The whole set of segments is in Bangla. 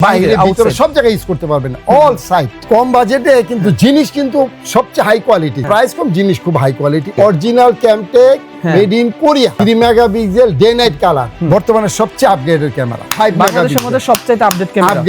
বাইরে ভিতরে সব জায়গায় ইউজ করতে পারবেন, অল সাইড। কম বাজেটে কিন্তু জিনিস কিন্তু সবচেয়ে হাই কোয়ালিটি, প্রাইস কম, জিনিস খুব high quality. Original Camtech, made in Korea, 3 megapixel day night colour, বর্তমানে সবচেয়ে আপগ্রেডেড ক্যামেরা। 5 বাংলাদেশের মধ্যে সবচেয়ে আপডেট ক্যামেরা,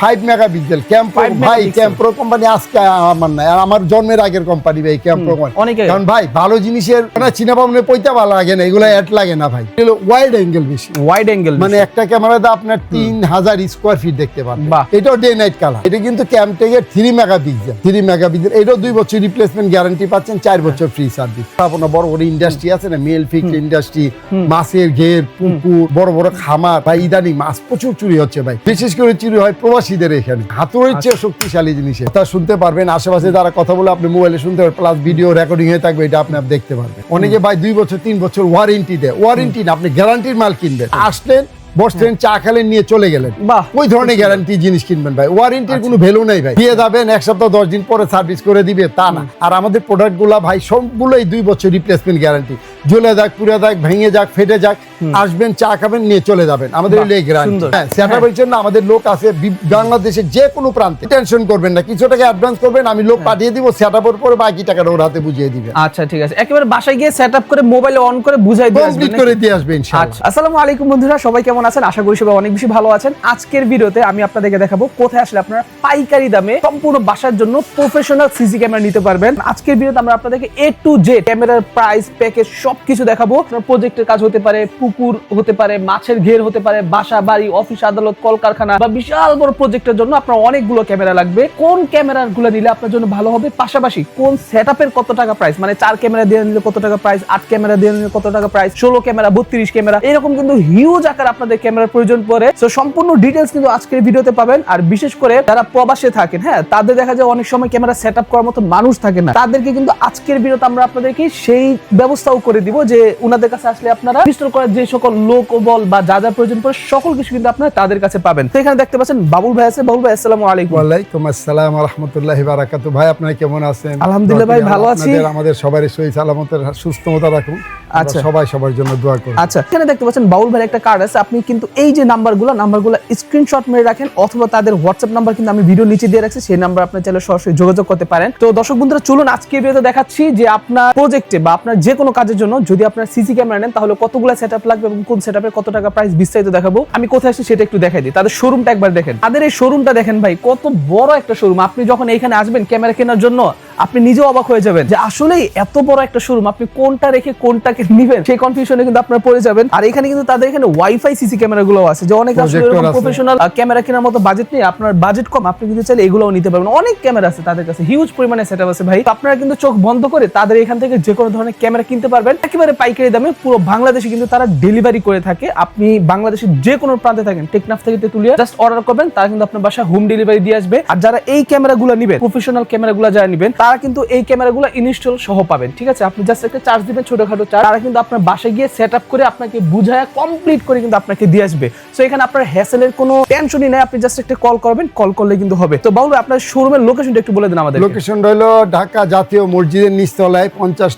5 মেগাপিক্সেল ক্যামপ্রো। ভাই ক্যামপ্রো কোম্পানি আজকে আমার না, আমার জন্মের আগের কোম্পানি ভাই ক্যামপ্রো কোম্পানি। কারণ ভাই ভালো জিনিসের না চিনা পাবনে পয়সা ভালো লাগে না, এগুলো অ্যাড লাগে না ভাই। এগুলো ওয়াইড অ্যাঙ্গেল বেশি, ওয়াইড অ্যাঙ্গেল মানে একটা ক্যামেরাতে আপনার 3000 স্কয়ার ফিট দেখতে পাবেন। এটাও ডে নাইট কালার। এটা কিন্তু ক্যামটেকের 3 মেগাপিক্সেল। এটাও 2 বছর রিপ্লেসমেন্ট গ্যারান্টি পাচ্ছেন, 4 বছর ফ্রি সার্ভিস। আপনার বড় বড় ইন্ডাস্ট্রি আছে না, মেল ফিক্স ইন্ডাস্ট্রি, মাছের ঘের, পুকুর, বড় বড় খামার, ভাই ইদানিং মাছ প্রচুর চুরি হচ্ছে ভাই। বিশেষ করে চুরি হয় প্রবাসীদের এখানে। হাতুড়ির চেয়ে শক্তিশালী জিনিস, কথা শুনতে পারবেন, আশেপাশে যারা কথা বলে আপনি মোবাইলে শুনতে পারবেন, প্লাস ভিডিও রেকর্ডিং হয়ে থাকবে, এটা আপনি দেখতে পারবেন। অনেকে ভাই 2 বছর 3 বছর ওয়ারেন্টি দেয়। ওয়ারেন্টি না, আপনি গ্যারান্টির মাল কিনবেন, আসলেন বসলেন চা খেলেন নিয়ে চলে গেলেন, ওই ধরনের গ্যারান্টি জিনিস কিনবেন ভাই। ওয়ারেন্টির কোনো ভ্যালু নেই ভাই। দিয়ে যাবেন 1 সপ্তাহ 10 দিন পরে সার্ভিস করে দিবে তা না। আর আমাদের প্রোডাক্ট গুলা ভাই সবগুলোই 2 বছর রিপ্লেসমেন্ট গ্যারান্টি। জ্বলে যাক, পুড়ে যাক, ভেঙে যাক, ফেটে যাক, আসবেন চা খাবেন নিয়ে চলে যাবেন, আমাদের গ্যারান্টি। সেটআপের জন্য আমাদের লোক আছে বাংলাদেশের যে কোনো প্রান্তে। টেনশন করবেন না, কিছু টাকা অ্যাডভান্স করবেন, আমি লোক পাঠিয়ে দিব, সেটআপের পরে বাকি টাকাটা ওর হাতে বুঝিয়ে দিবেন। আচ্ছা ঠিক আছে, একেবারে বাসায় গিয়ে সেটআপ করে মোবাইলে অন করে বুঝাই দিয়ে আসবেন, কমপ্লিট করে দিয়ে আসবেন ইনশাআল্লাহ। আসসালামু আলাইকুম বন্ধুরা, সবাই কেমন আছেন? আশা করি সবাই অনেক বেশি ভালো আছেন। আজকের ভিডিওতে আমি আপনাদেরকে দেখাবো কোথায় আসলে আপনারা পাইকারি দামে সম্পূর্ণ বাসার জন্য প্রফেশনাল সিসি ক্যামেরা নিতে পারবেন। আজকের ভিডিওতে আমরা আপনাদেরকে A to Z ক্যামেরার প্রাইস, প্যাকেজ সবকিছু দেখাবো। আপনার প্রজেক্টের কাজ হতে পারে, পুকুর হতে পারে, মাছের ঘের হতে পারে, বাসা বাড়ি, অফিস আদালত, কলকারখানা বা বিশাল বড় প্রজেক্টের জন্য আপনার অনেকগুলো ক্যামেরা লাগবে। কোন ক্যামেরাগুলো নিলে আপনার জন্য ভালো হবে, পাশাপাশি কোন সেটআপের কত টাকা প্রাইস, মানে 4 ক্যামেরা দিয়ে নিলে কত টাকা প্রাইস, 8 ক্যামেরা দিয়ে নিলে কত টাকা প্রাইস, 16 ক্যামেরা, 32 ক্যামেরা, এরকম কিন্তু হিউজ আকার আপনাদের ক্যামেরার প্রয়োজন পড়ে। তো সম্পূর্ণ ডিটেইলস কিন্তু আজকের ভিডিওতে পাবেন। আর বিশেষ করে যারা প্রবাসে থাকেন, হ্যাঁ, তাদের দেখা যায় অনেক সময় ক্যামেরা সেটআপ করার মতো মানুষ থাকে না, তাদেরকে কিন্তু আজকের ভিডিওতে আমরা আপনাদেরকে সেই ব্যবস্থাও করে দিব যে উনাদের কাছে আসলে আপনারা ইনস্টল করার যে সকল লোকবল বা যা যা প্রয়োজন পড়ে সকল কিছু কিন্তু আপনারা তাদের কাছে পাবেন। তো এখানে দেখতে পাচ্ছেন বাবুল ভাই আছে। বাবুল ভাই আসসালামু আলাইকুম। ওয়ালাইকুম আসসালাম ওয়া রাহমাতুল্লাহি ওয়া বারাকাতুহু। ভাই আপনারা কেমন আছেন? আলহামদুলিল্লাহ ভাই ভালো আছি। আমাদের সবারই সহি সালামতের সুস্থতা রাখুন। আচ্ছা, সবাই সবার জন্য দোয়া করুন। আচ্ছা, এখানে দেখতে পাচ্ছেন বাবুল ভাইয়ের একটা কার্ড আছে। আপনি কিন্তু এই যে নাম্বারগুলো স্ক্রিনশট মেরে রাখেন, অথবা তাদের হোয়াটসঅ্যাপ নাম্বার কিন্তু আমি ভিডিও নিচে দিয়ে রাখছি, সেই নাম্বার আপনি চাইলে সরাসরি যোগাযোগ করতে পারেন। তো দর্শক বন্ধুরা চলুন আজকের ভিডিওতে দেখাচ্ছি যে আপনার প্রজেক্টে বা আপনার যে কোনো কাজের জন্য যদি আপনার সিসি ক্যামেরা নেন তাহলে কতগুলো সেটআপ লাগবে এবং কোন সেটআপের কত টাকা প্রাইস বিস্তারিত দেখাবো। আমি কোথায় আসছি সেটা একটু দেখাই দিই। তাদের শোরুমটা একবার দেখেন। তাদের এই শোরুমটা দেখেন ভাই, কত বড় একটা শোরুম। আপনি যখন এখানে আসবেন ক্যামেরা কেনার জন্য আপনি নিজেও অবাক হয়ে যাবেন যে আসলে এত বড় একটা শোরুম, আপনি কোনটা রেখে কোনটাকে নেবেন সেই কনফিউশনে কিন্তু আপনারা পড়ে যাবেন। আর এখানে কিন্তু তাদের এখানে ওয়াইফাই সিসি ক্যামেরা গুলো আছে, যে অনেক আসলে প্রফেশনাল ক্যামেরা কেনার মতো বাজেট নেই, আপনার বাজেট কম, আপনি কিন্তু চাইলে এগুলোও নিতে পারবেন। অনেক ক্যামেরা আছে তাদের কাছে, হিউজ পরিমাণে সেটআপ আছে ভাই। আপনারা কিন্তু চোখ বন্ধ করে তাদের এখান থেকে যে কোনো ধরনের ক্যামেরা কিনতে পারবেন একেবারে পাইকারি দামে। পুরো বাংলাদেশে কিন্তু তারা ডেলিভারি করে থাকে। আপনি বাংলাদেশের যে কোনো প্রান্তে থাকেন, টেকনাফ থেকে তেতুলিয়া, জাস্ট অর্ডার করবেন, তারা কিন্তু আপনার বাসায় হোম ডেলিভারি দিয়ে আসবে। আর যারা এই ক্যামেরাগুলো নেবেন, প্রফেশনাল ক্যামেরাগুলো যারা নেবেন, তারা কিন্তু এই ক্যামেরাগুলো ইনস্টল সহ পাবেন। ঠিক আছে, আপনি জাস্ট একটা চার্জ দিবেন, ছোটখাটো চার্জ, তারা কিন্তু আপনার বাসায় গিয়ে সেটআপ করে আপনাকে বুঝায় কমপ্লিট করে কিন্তু আপনাকে দিয়ে আসবে। সো এখানে আপনার হ্যাসেলের কোনো টেনশনই নাই, আপনি জাস্ট একটা কল করবেন, কল করলে কিন্তু হবে। তো বাবু আপনার শোরুমের লোকেশনটা একটু বলে দেন আমাদের। লোকেশন হলো ঢাকা জাতীয় মসজিদের নিচতলায় 50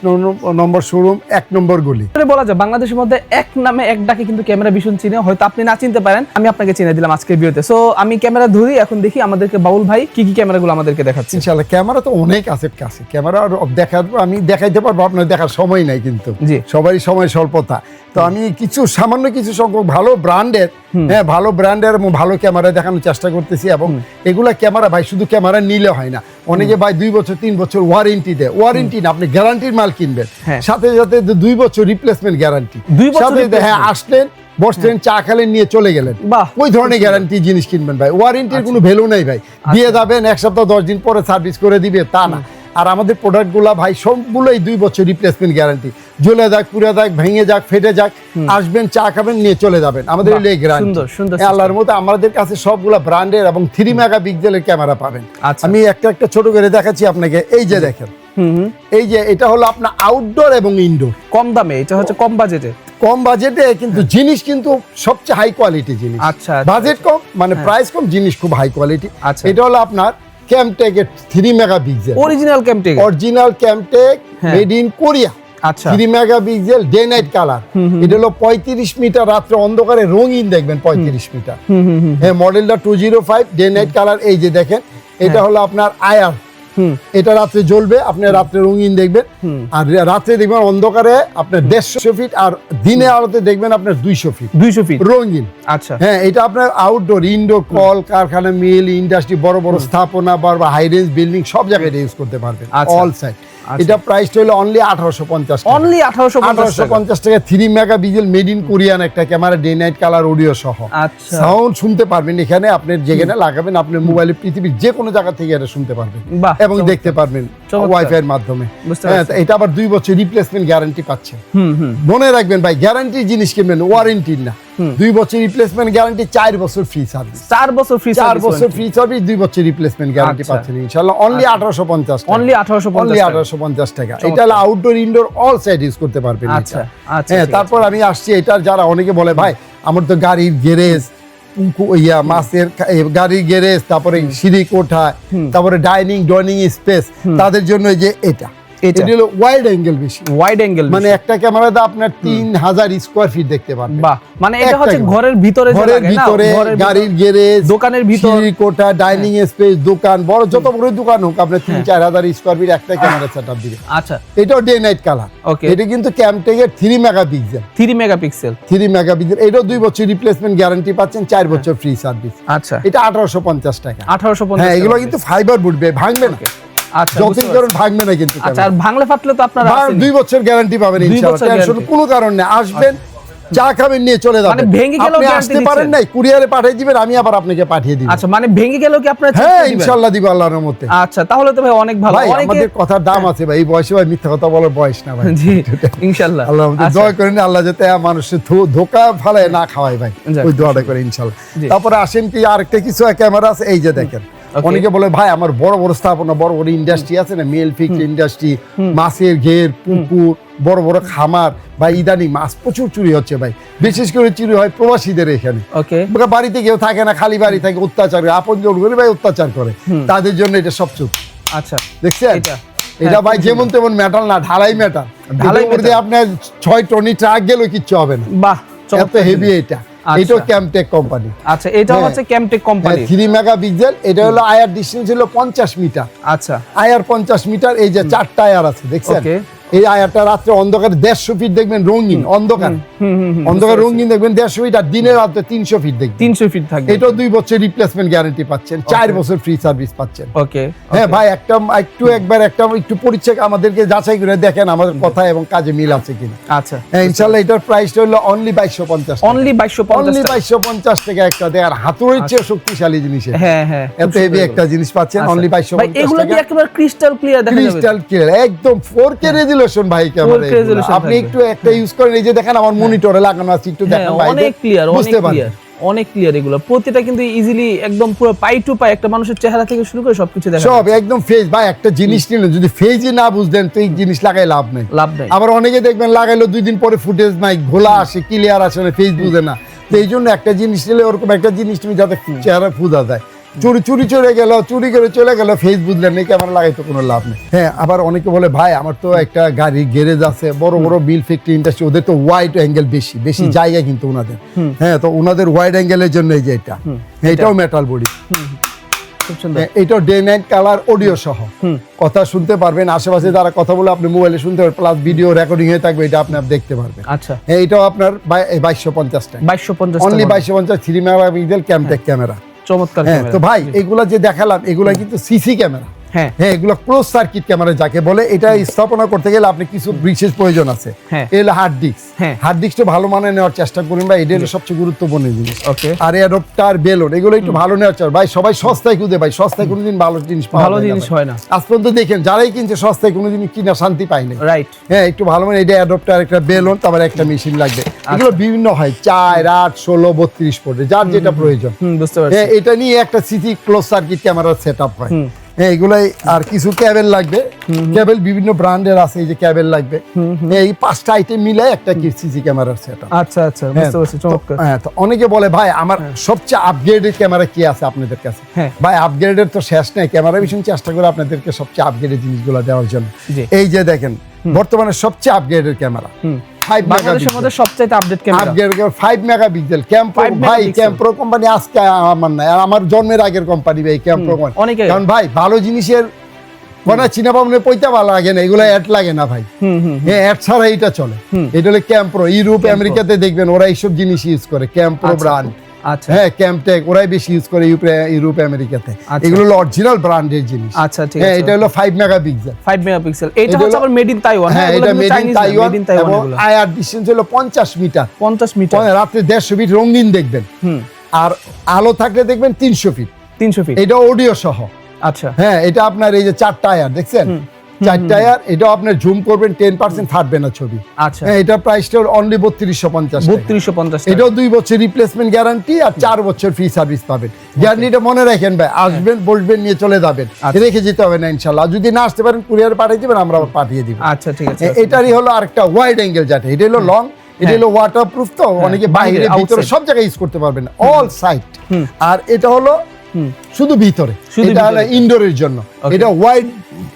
নম্বর শোরুম, 1 নম্বর গলি। বলা যায় বাংলাদেশের মধ্যে এক নামে এক ডাকে কিন্তু ক্যামেরা ভীষণ চিনে, হয়তো আপনি না চিনতে পারেন, আমি আপনাকে চিনে দিলাম আজকের ভিডিওতে। সো আমি ক্যামেরা ধরি, এখন দেখি আমাদেরকে বাবুল ভাই কি কি ক্যামেরাগুলো আমাদেরকে দেখাচ্ছে। ইনশাআল্লাহ ক্যামেরা তো অনেক আছে কাছে, ক্যামেরা দেখাবো, আমি দেখাইতে পারবো, আপনার দেখার সময় নাই কিন্তু সবারই সময় স্বল্পতা। তো আমি সামান্য কিছু সংখ্যক ভালো ব্র্যান্ডের, হ্যাঁ, ভালো ব্র্যান্ডের এবং ভালো ক্যামেরা দেখানোর চেষ্টা করতেছি। এবং এগুলা ক্যামেরা ভাই শুধু ক্যামেরা নিলে হয় না, অনেকে ভাই 2 বছর 3 বছর ওয়ারেন্টি দেয়। ওয়ারেন্টি না, আপনি গ্যারান্টির মাল কিনবেন, সাথে সাথে 2 বছর রিপ্লেসমেন্ট গ্যারান্টি, সাথে হ্যাঁ আসলেন বসলেন চা খেলেন নিয়ে চলে গেলেন, ওই ধরনের গ্যারান্টি জিনিস কিনবেন ভাই। ওয়ারেন্টির কোনো ভ্যালু নেই ভাই। দিয়ে যাবেন 1 সপ্তাহ 10 দিন পরে সার্ভিস করে দিবে তা না। আর আমাদের প্রোডাক্টগুলা ভাই সবগুলোই 2 বছর রিপ্লেসমেন্ট গ্যারান্টি। জ্বলে যাক, পুড়ে যাক, ভেঙে যাক, ফেটে যাক, আসবেন চা খাবেন নিয়ে চলে যাবেন, আমাদের গ্যারান্টি। আল্লাহর মতো আমাদের কাছে সবগুলা ব্র্যান্ডের এবং 3 মেগাপিক্সেলের ক্যামেরা পাবেন। আমি একটা একটা ছোট করে দেখাচ্ছি আপনাকে। এই যে দেখেন, এই যে এটা হলো আপনার আউটডোর এবং ইনডোর, কম দামে, এটা হচ্ছে কম বাজেটে। কম বাজেটে কিন্তু জিনিস কিন্তু সবচেয়ে হাই কোয়ালিটি জিনিস। আচ্ছা, বাজেট কম মানে প্রাইস কম, জিনিস খুব হাই কোয়ালিটি। এটা হলো আপনার ক্যামটেকের 3 megapixel original Camtech, made in Korea. আচ্ছা 3 মেগাপিক্সেল ডে নাইট কালার। এটা হলো 35 মিটার, রাত্রে অন্ধকারে রঙিন দেখবেন 35 মিটার। হ্যাঁ, মডেলটা 205 ডে নাইট কালার। এই যে দেখেন, এটা হলো আপনার আয়ার। এটা রাত্রে জ্বলবে, আপনি রাত্রে রঙিন দেখবেন। আর রাত্রে দেখবেন অন্ধকারে আপনার 150 ফিট, আর দিনে আলোতে দেখবেন আপনার 200 ফিট রঙিন। আচ্ছা হ্যাঁ, এটা আপনার আউটডোর, ইনডোর, কল কারখানা, মিল, ইন্ডাস্ট্রি, বড় বড় স্থাপনা বা হাই রেঞ্জ বিল্ডিং সব জায়গায় ইউজ করতে পারবেন, অল সাইড। এটা প্রাইসটা হলো অনলি 1850 টাকা। অনলি 1850 টাকা। 3 মেগাপিক্সেল মেড ইন কোরিয়ান একটা camera, day night colour audio সহ। আচ্ছা, সাউন্ড শুনতে পারবেন এখানে, আপনি যেখানে লাগাবেন আপনার মোবাইলে পৃথিবীর যে কোনো জায়গা থেকে এটা শুনতে পারবেন এবং দেখতে পারবেন ওয়াইফাই এর মাধ্যমে। হ্যাঁ, এটা আবার 2 বছর রিপ্লেসমেন্ট গ্যারান্টি পাচ্ছেন। মনে রাখবেন ভাই, গ্যারান্টি জিনিস কিনবেন, ওয়ারেন্টি না। 2 বছর রিপ্লেসমেন্ট গ্যারান্টি, 4 বছর ফ্রি সার্ভিস। 4 বছর ফ্রি সার্ভিস, 2 বছর রিপ্লেসমেন্ট গ্যারান্টি পাচ্ছেন ইনশাআল্লাহ। অনলি 1850 টাকা। অনলি 1850 টাকা। এটা হলো outdoor, indoor all side use করতে পারবেন। আচ্ছা আচ্ছা। হ্যাঁ, তারপর আমি আসছি, এটার যারা অনেকে বলে ভাই আমার তো গাড়ির গ্যারেজ, মাছের গাড়ির গ্যারেজ, তারপরে সিঁড়ি কোঠা, তারপরে ডাইনিং স্পেস, তাদের জন্য যে এটা হলো ওয়াইড অ্যাঙ্গেল বেশি। ওয়াইড অ্যাঙ্গেল মানে একটা ক্যামেরাতে আপনার 3000 স্কয়ার ফিট দেখতে পারবেন। বাহ, মানে এটা হচ্ছে ঘরের ভিতরে, ঘরের ভিতরে, গাড়ির গ্যারেজ, দোকানের ভিতরে, সিঁড়ি কোঠা, ডাইনিং স্পেস, দোকান, বড় যত বড় দোকান হোক, আপনি 3-4000 স্কয়ার ফিট একটা ক্যামেরা সেটআপ দিবেন। আচ্ছা, এটাও ডে নাইট কালার। ওকে, এটা কিন্তু ক্যামটেকের 3 মেগাপিক্সেল। 3 মেগাপিক্সেল। এটাও 2 বছর রিপ্লেসমেন্ট গ্যারান্টি পাচ্ছেন, 4 বছর ফ্রি সার্ভিস। আচ্ছা, এটা 1850 টাকা। 1850। হ্যাঁ, এগুলো কিন্তু ফাইবার বুটবে, ভাঙবে না। আচ্ছা, যতই কারণ ভাঙবে না কিন্তু। আচ্ছা, আর ভাঙলে ফাটলে তো আপনারা 2 বছর গ্যারান্টি পাবেন ইনশাআল্লাহ। টেনশন কোনো কারণ নেই, আসবেন, চা খাবেন, নিয়ে চলে যাবেন। মানে ভেঙে গেলেও আপনি আসতে পারেন নাই, কুরিয়ারে পাঠিয়ে দিবেন, আমি আবার আপনাকে পাঠিয়ে দিব। আচ্ছা, মানে ভেঙে গেলেও কি আপনারা চেষ্টা হ্যাঁ, দিবেন? ইনশাআল্লাহ দিব আল্লাহর রহমতে। আচ্ছা, তাহলে তো ভাই অনেক ভালো। ভাই আমাদের কথার দাম আছে ভাই, এই বয়সে ভাই মিথ্যা কথা বলার বয়স না ভাই। জি, ইনশাআল্লাহ। আল্লাহর রহমতে দোয়া করেন, আল্লাহ যাতে মানুষের ধোঁকা ফালায় না খাওয়ায় ভাই, ওই দোয়াটা করে ইনশাআল্লাহ। তারপরে আসেন কি আরেকটা কিছু ক্যামেরা আছে, এই যে দেখেন। অনেকে বলে ভাই আমার বড় বড় স্থাপনা, বড় বড় ইন্ডাস্ট্রি আছে না, মেল ফিক্স ইন্ডাস্ট্রি, মাছের ঘের, পুকুর, বড় বড় খামার, ভাই ইদানিং মাছ প্রচুর চুরি হচ্ছে ভাই। বিশেষ করে চুরি হয় প্রবাসীদের এখানে। বাড়িতে কেউ থাকে না, খালি বাড়ি থাকে, অত্যাচার করে, আপন জন করে ভাই অত্যাচার করে, তাদের জন্য এটা সব চুপ। আচ্ছা, দেখছেন এটা ভাই যেমন তেমন মেটাল না, ঢালাই মেটাল। ঢালাই মধ্যে আপনার 6 টনি ট্রাক গেলেও কিচ্ছু হবে না। বাহ, এত হেভি এটা। এটা ক্যামটেক কোম্পানি। আচ্ছা, এটা হচ্ছে ক্যামটেক কোম্পানি। 3 মেগাপিক্সেল। এটা হলো আয়ার ডিসটেন্স হলো 50 মিটার। আচ্ছা, আয়ার 50 মিটার। এই যে 4টা আয়ার আছে দেখছেন। এই আয়ারটা রাত্রে অন্ধকারে 150 ফিট দেখবেন রঙিন, অন্ধকার রঙিন দেখবেন 150 ফিট, আর দিনে রাতে 300 ফিট দেখবেন। 300 ফিট থাকবে। এটাও 2 বছর রিপ্লেসমেন্ট গ্যারান্টি পাচ্ছেন, 4 বছর ফ্রি সার্ভিস পাচ্ছেন। ওকে, হ্যাঁ ভাই, একটু পরিচয় আমাদেরকে যাচাই করে দেখেন আমাদের কথা এবং কাজে মিল আছে কিনা। আচ্ছা, হ্যাঁ, ইনশাআল্লাহ এটার প্রাইসটা হলো অনলি 2250। অনলি 2250 টাকা। একটা দেয়ার হাতুড়ির চেয়ে শক্তিশালী জিনিস। হ্যাঁ হ্যাঁ, এত হেভি একটা জিনিস পাচ্ছেন অনলি 2250 টাকা। এগুলো কি একেবারে ক্রিস্টাল ক্লিয়ার দেখা যাবে? ক্রিস্টাল ক্লিয়ার, একদম 4K রেজোলিউশন ভাই ক্যামেরা। আপনি একটু একটা ইউজ করেন, এই যে দেখেন আমার মনিটরে লাগানো আছে, একটু দেখেন ভাই, অনেক ক্লিয়ার, বুঝতে পারবেন। অনেক ক্লিয়ার এগুলো প্রতিটা কিন্তু ইজিলি একদম পুরো পাই টু পাই একটা মানুষের চেহারা থেকে শুরু করে সবকিছু দেখা সব একদম ফেজ। ভাই একটা জিনিস নিলেন, যদি ফেজই না বুঝলেন তো এই জিনিস লাগাই লাভ নেই। আবার অনেকে দেখবেন লাগাইলো 2 দিন পরে ফুটেজ নাই, ঘোলা আসে, ক্লিয়ার আসে না, ফেজ বুঝে না। তো এই জন্য একটা জিনিস নিলে ওরকম একটা জিনিস তুমি যাতে চেহারা ফুদা যায়। চুরি চলে গেল, চুরি করে চলে গেল, ফেস বুঝলেন এই ক্যামেরা লাগাইতে কোনো লাভ নেই। হ্যাঁ, আবার অনেকে বলে ভাই আমার তো একটা গাড়ি গ্যারেজ আছে, বড় বড় বিল ফ্যাক্টরি ইন্ডাস্ট্রি, ওদের তো ওয়াইড অ্যাঙ্গেল বেশি জায়গা কিন্তু ওনাদের। হ্যাঁ, তো ওনাদের ওয়াইড অ্যাঙ্গেলের জন্য এই যে এটাও মেটাল বডি। এটাও ডে নাইট কালার অডিও সহ কথা শুনতে পারবেন, আশেপাশে যারা কথা বলে আপনি মোবাইলে শুনতে পারবেন, প্লাস ভিডিও রেকর্ডিং হয়ে থাকবে, এটা আপনি দেখতে পারবেন। আচ্ছা, এটাও আপনার 2250 টাকা। 2250 অনলি 2250। 3 মেগাপিক্সেল ক্যামটেক ক্যামেরা, চমৎকার ক্যামেরা। তো ভাই এগুলা যে দেখালাম এগুলা কিন্তু সিসি ক্যামেরা। হ্যাঁ, এগুলো ক্লোজ সার্কিট ক্যামেরা যাকে বলে। এটা স্থাপনা করতে গেলে আপনি কিছু বিশেষ প্রয়োজন আছে। এগুলো হার্ড ডিস্ক। হার্ড ডিস্কটা ভালো মানে নেওয়ার চেষ্টা করুন ভাই, এটা হলো সবচেয়ে গুরুত্বপূর্ণ জিনিস। আর অ্যাডাপ্টার, বেলুন, এগুলো একটু ভালো নেওয়ার চেষ্টা। ভাই সবাই সস্তায় খুঁজে, ভাই সস্তায় কোনোদিন ভালো জিনিস হয় না। আজ পর্যন্ত দেখেন যারাই কিনছে সস্তায় কোনোদিন কিনা শান্তি পায়নি। রাইট। হ্যাঁ, একটু ভালো মানে এটা অ্যাডাপ্টার, একটা বেলুন, তারপর একটা মেশিন লাগবে। এগুলো বিভিন্ন হয় 4, 8, 16, 32 পড়ে, যার যেটা প্রয়োজন। বুঝতে পারছি। এটা নিয়ে একটা সিসি ক্লোজ সার্কিট ক্যামেরার সেটআপ হয়। হ্যাঁ, এগুলাই। আর কিছু ক্যাবেল লাগবে, ক্যাবেল বিভিন্ন ব্র্যান্ডের আছে, এই যে ক্যাবেল লাগবে। এই 5টা আইটেম মিলে একটা সিসি ক্যামেরার সেটআপ। আচ্ছা আচ্ছা, বুঝতে পারছি, চমৎকার। হ্যাঁ, তো অনেকে বলে ভাই আমার সবচেয়ে আপগ্রেডেড ক্যামেরা কি আছে আপনাদের কাছে? ভাই আপগ্রেডের তো শেষ নেই, ক্যামেরা ভীষণ চেষ্টা করে আপনাদেরকে সবচেয়ে আপগ্রেডেড জিনিসগুলো দেওয়ার জন্য। এই যে দেখেন বর্তমানে সবচেয়ে আপগ্রেডের ক্যামেরা। 5 বাংলাদেশের মধ্যে সবচেয়ে আপডেট ক্যামেরা, আপগ্রেড 5 মেগাপিক্সেল ক্যামপ্রো। ভাই ক্যামপ্রো কোম্পানি আজকে আমার নাই, আর আমার জন্মের আগের কোম্পানি ভাই ক্যামপ্রো কোম্পানি। কারণ ভাই ভালো জিনিসের কোনা চিনা পাবনে পয়সা ভালো লাগে না, এগুলো অ্যাড লাগে না ভাই। হ্যাঁ, অ্যাড ছাড়া এটা চলে। এটা হলো ক্যামপ্রো। ইউরোপ আমেরিকাতে দেখবেন ওরা এইসব জিনিস ইউজ করে, ক্যামপ্রো ব্র্যান্ড। আচ্ছা, হ্যাঁ, ক্যামটেক ওরাই বেশি ইউজ করে ইউরোপ আমেরিকাতে। এগুলো হলো অরিজিনাল ব্র্যান্ডের জিনিস। আচ্ছা, ঠিক হ্যাঁ, আছে। এটা হলো 5 মেগাপিক্সেল। 5 মেগাপিক্সেল। এটা হচ্ছে আবার মেড ইন তাইওয়ান। হ্যাঁ, এটা মেড ইন তাইওয়ান এবং আইআর ডিসটেন্স হলো 50 মিটার। 50 মিটার। রাতে 150 ফিট রঙিন দেখবেন। আর আলো থাকলে দেখবেন 300 ফিট। 300 ফিট। এটা অডিও সহ। আচ্ছা, হ্যাঁ, এটা আপনার এই যে 4 টায়ার দেখছেন, 4 টায়ার। এটা আপনার জুম করবেন 10% থাকবে না ছবি। আচ্ছা, হ্যাঁ, এটা প্রাইসটা অনলি 3250। 3250। এটাও 2 বছর রিপ্লেসমেন্ট গ্যারান্টি আর 4 বছর ফ্রি সার্ভিস পাবেন। গ্যারান্টিটা মনে রাখেন ভাই, আসবেন বসবেন নিয়ে চলে যাবেন, রেখে যেতে হবে না ইনশাআল্লাহ। যদি না আসতে পারেন কুরিয়ার পাঠিয়ে দিবেন, আমরা পাঠিয়ে দিব। আচ্ছা, ঠিক আছে। এটারই হলো আরেকটা ওয়াইড অ্যাঙ্গেল যেটা, এটা হলো লং, এটা হলো ওয়াটারপ্রুফ। তো অনেকে বাইরে ভিতরে সব জায়গায় ইউজ করতে পারবেন, অল সাইড। আর এটা হলো শুধু ভিতরে, এটা হলো ইনডোরের জন্য। এটা ওয়াইড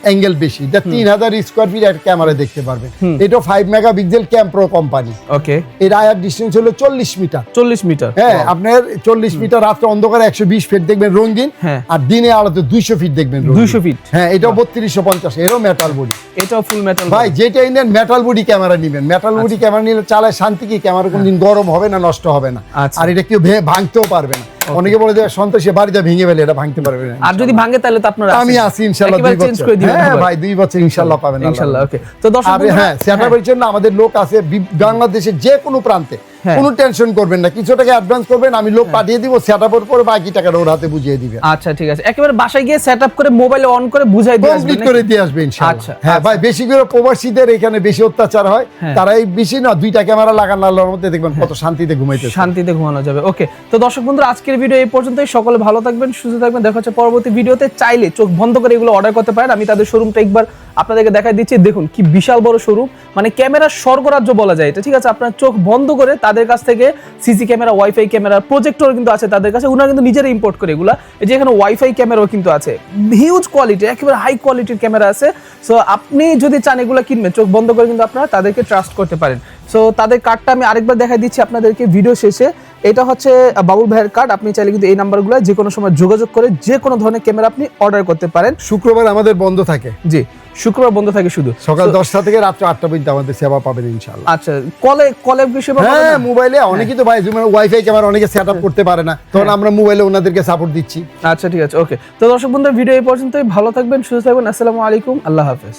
অ্যাঙ্গেল বেশি, এটা 3000 স্কয়ার ফিট একটা ক্যামেরা দেখতে পারবেন। এটা 5 মেগাপিক্সেল ক্যামপ্রো কোম্পানি। ওকে, এর আয়ার ডিসটেন্স হলো 40 মিটার। 40 মিটার। হ্যাঁ, আপনার 40 মিটার, রাতে অন্ধকারে 120 ফিট দেখবেন রঙিন, আর দিনে আলোতে 200 ফিট দেখবেন রঙিন। 200 ফিট। হ্যাঁ, এটাও 3250। এরও মেটাল বডি। এটাও ফুল মেটাল। ভাই যেটা ইন্ডিয়ান মেটাল বডি ক্যামেরা নেবেন, মেটাল বডি ক্যামেরা নিলে চালায় শান্তি কি, ক্যামেরা কোনদিন গরম হবে না, নষ্ট হবে না। আর এটা কেউ ভাঙতেও পারবে না। অনেকে বলে যে সন্তোষে বাড়িতে ভেঙে ফেলে, এটা ভাঙতে পারবে না। আর যদি ভাঙে তাহলে তো আপনারা আমি আছি ইনশাআল্লাহ 2 বছর। হ্যাঁ ভাই, 2 বছর ইনশাআল্লাহ পাবেন ইনশাআল্লাহ। ওকে, তো দর্শক বন্ধুরা, হ্যাঁ, সেটআপের জন্য আমাদের লোক আছে বাংলাদেশের যে কোনো প্রান্তে। কোনো টেনশন করবেন না, কিছু টাকা অ্যাডভান্স করবেন, আমি লোক পাঠিয়ে দিব, সেটআপের পরে বাকি টাকাটা ওর হাতে বুঝিয়ে দিবেন। আচ্ছা, ঠিক আছে। একেবারে বাসায় গিয়ে সেটআপ করে মোবাইলে অন করে বুঝাই দিয়ে আসবেন, কমপ্লিট করে দিয়ে আসবে ইনশাআল্লাহ। আচ্ছা, হ্যাঁ ভাই, বেশি করে প্রবাসীদের এখানে বেশি অত্যাচার হয়, তারাই বেশি না 2টা ক্যামেরা লাগানো, আল্লাহর মধ্যে দেখবেন কত শান্তিতে ঘুমাইতে, শান্তিতে ঘুমানো যাবে। ওকে, তো দর্শক বন্ধুরা, আজকের ভিডিও এই পর্যন্তই। সকলে ভালো থাকবেন, সুস্থ থাকবেন। দেখা হচ্ছে পরবর্তী ভিডিওতে। চাইলে চোখ বন্ধ করে এগুলো অর্ডার করতে পারেন। আমি তাদের শোরুমটা একবার আপনাদেরকে দেখাই দিচ্ছি। দেখুন কি বিশাল বড় শোরুম, মানে ক্যামেরার স্বর্গরাজ্য বলা যায় এটা। ঠিক আছে, আপনার চোখ বন্ধ করে তাদের কাছ থেকে CC camera, wifi camera, projector কিন্তু আছে তাদের কাছে। ওনারা কিন্তু নিজেরা ইম্পোর্ট করে এগুলা। এই যে এখানে ওয়াইফাই ক্যামেরাও কিন্তু আছে, হিউজ কোয়ালিটি, একেবারে হাই কোয়ালিটির ক্যামেরা আছে। সো আপনি যদি চান এগুলো কিনবেন, চোখ বন্ধ করে কিন্তু আপনারা তাদেরকে ট্রাস্ট করতে পারেন। সো তাদের কার্ডটা আমি আরেকবার দেখাই দিচ্ছি আপনাদেরকে ভিডিও শেষে। এটা হচ্ছে বাবুল ভাইয়ের কার্ড। আপনি চাইলে কিন্তু এই নাম্বারগুলো যে কোনো সময় যোগাযোগ করে যে কোনো ধরনের ক্যামেরা আপনি অর্ডার করতে পারেন। শুক্রবার আমাদের বন্ধ থাকে। জি, শুক্রবার বন্ধ থাকে শুধু। সকাল 10টা থেকে রাত 8টা পর্যন্ত আমাদের সেবা পাবেন ইনশাআল্লাহ। আচ্ছা, কলে সেবা পাবেন? হ্যাঁ, মোবাইলে অনেকেই তো ভাই ওয়াইফাই ক্যামেরা অনেকে সেটআপ করতে পারে না, তখন আমরা মোবাইলে ওনাদেরকে সাপোর্ট দিচ্ছি। আচ্ছা, ঠিক আছে। ওকে, তো দর্শক বন্ধুরা, ভিডিও এই পর্যন্তই। ভালো থাকবেন, সুস্থ থাকবেন। আসসালামু আলাইকুম, আল্লাহ হাফেজ।